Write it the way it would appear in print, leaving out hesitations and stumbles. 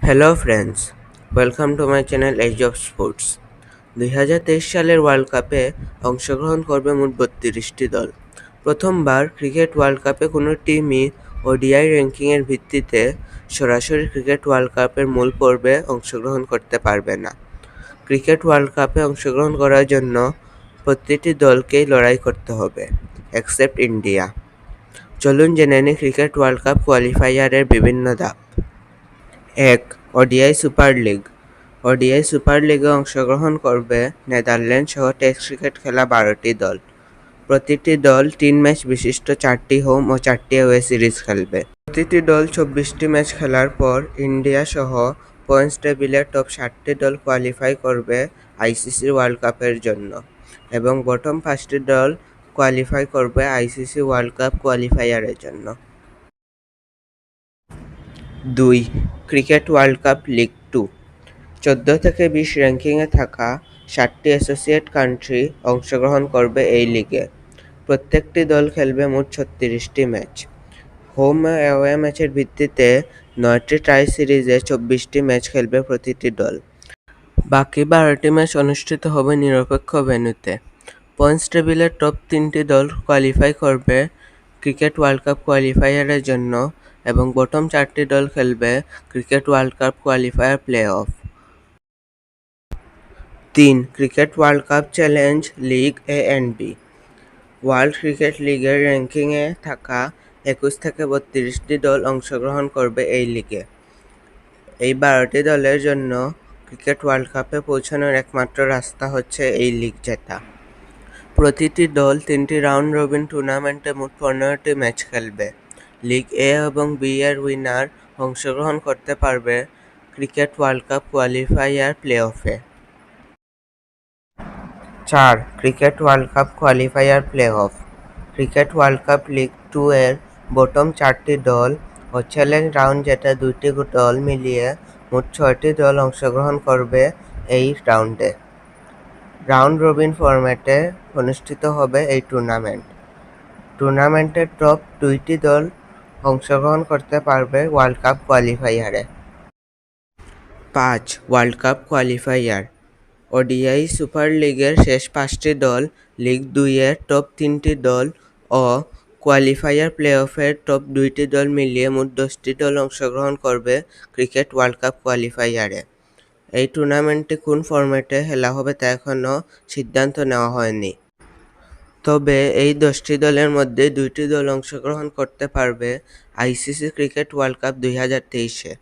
Hello friends, welcome to my channel edge of sports. 2023 সালের world কাপে অংশগ্রহণ করবে মোট 32টি দল। প্রথমবার ক্রিকেট ওয়ার্ল্ড কাপে কোনো টিমই ওডিআই র্যাঙ্কিংয়ের ভিত্তিতে সরাসরি ক্রিকেট ওয়ার্ল্ড কাপের মূল পর্বে অংশগ্রহণ করতে পারবে না। ক্রিকেট ওয়ার্ল্ড কাপে অংশগ্রহণ করার জন্য প্রতিটি দলকেই লড়াই করতে হবে, এক্সেপ্ট ইন্ডিয়া। চলুন জেনে নিই ক্রিকেট ওয়ার্ল্ড কাপ কোয়ালিফায়ারের বিভিন্ন ধাপ। 1. ODI super league. ODI super লিগে অংশগ্রহণ করবে নেদারল্যান্ড সহ টেস্ট ক্রিকেট খেলা 12টি দল। প্রতিটি দল 3 ম্যাচ বিশিষ্ট 4টি হোম ও 4টি অ্যাওয়ে সিরিজ খেলবে। প্রতিটি দল 24টি ম্যাচ খেলার পর ইন্ডিয়া সহ পয়েন্টস টেবিলের টপ 7টি দল কোয়ালিফাই করবে আইসিসি ওয়ার্ল্ড কাপের জন্য এবং বটম 5টি দল কোয়ালিফাই করবে আইসিসি ওয়ার্ল্ড কাপ কোয়ালিফায়ারের জন্য। 2. Cricket world cup league 2। 14 থেকে 20 র্যাঙ্কিংয়ে থাকা 7টি অ্যাসোসিয়েট কান্ট্রি অংশগ্রহণ করবে এই লিগে। প্রত্যেকটি দল খেলবে মোট 36টি ম্যাচ। হোম ও অ্যাওয়ে ম্যাচের ভিত্তিতে 9টি ট্রাই সিরিজে 24টি ম্যাচ খেলবে প্রতিটি দল। বাকি 12টি ম্যাচ অনুষ্ঠিত হবে নিরপেক্ষ ভেন্যুতে। পয়েন্টস টেবিলের টপ 3টি দল কোয়ালিফাই করবে ক্রিকেট ওয়ার্ল্ড কাপ কোয়ালিফায়ারের জন্য এবং বটম 4টি দল খেলবে cricket world cup qualifier play off. 3. Cricket world cup challenge league A and B. World cricket লিগের র্যাঙ্কিংয়ে থাকা 21 থেকে 32টি দল অংশগ্রহণ করবে এই লিগে। এই 12টি দলের জন্য ক্রিকেট ওয়ার্ল্ড কাপে পৌঁছানোর একমাত্র রাস্তা হচ্ছে এই লিগ জেতা। প্রতিটি দল 3টি রাউন্ড রবিন টুর্নামেন্টে মোট 15টি ম্যাচ খেলবে। লিগ এ এবং বি এর উইনার অংশগ্রহণ করতে পারবে cricket world cup qualifier play অফে। 4. Cricket world cup qualifier play off. Cricket world cup league 2 এর বটম 4টি দল ও চ্যালেঞ্জ রাউন্ড জেতা 2টি দল মিলিয়ে মোট 6টি দল অংশগ্রহণ করবে এই রাউন্ডে। রাউন্ড রবিন ফরম্যাটে অনুষ্ঠিত হবে এই টুর্নামেন্টের টপ 2টি দল অংশগ্রহণ করতে পারবে ওয়ার্ল্ড কাপ কোয়ালিফায়ারে। 5. World cup qualifier. ODI super লিগের শেষ 5টি দল, লিগ 2 এর টপ 3টি দল ও কোয়ালিফায়ার প্লে অফের টপ 2টি দল মিলিয়ে মোট 10টি দল অংশগ্রহণ করবে ক্রিকেট ওয়ার্ল্ড কাপ কোয়ালিফায়ারে। এই টুর্নামেন্টটি কোন ফরম্যাটে খেলা হবে তা এখনও সিদ্ধান্ত নেওয়া হয়নি। তবে এই 10টি দলের মধ্যে 2টি দল অংশগ্রহণ করতে পারবে আইসিসি ক্রিকেট ওয়ার্ল্ড কাপ 2023-এ।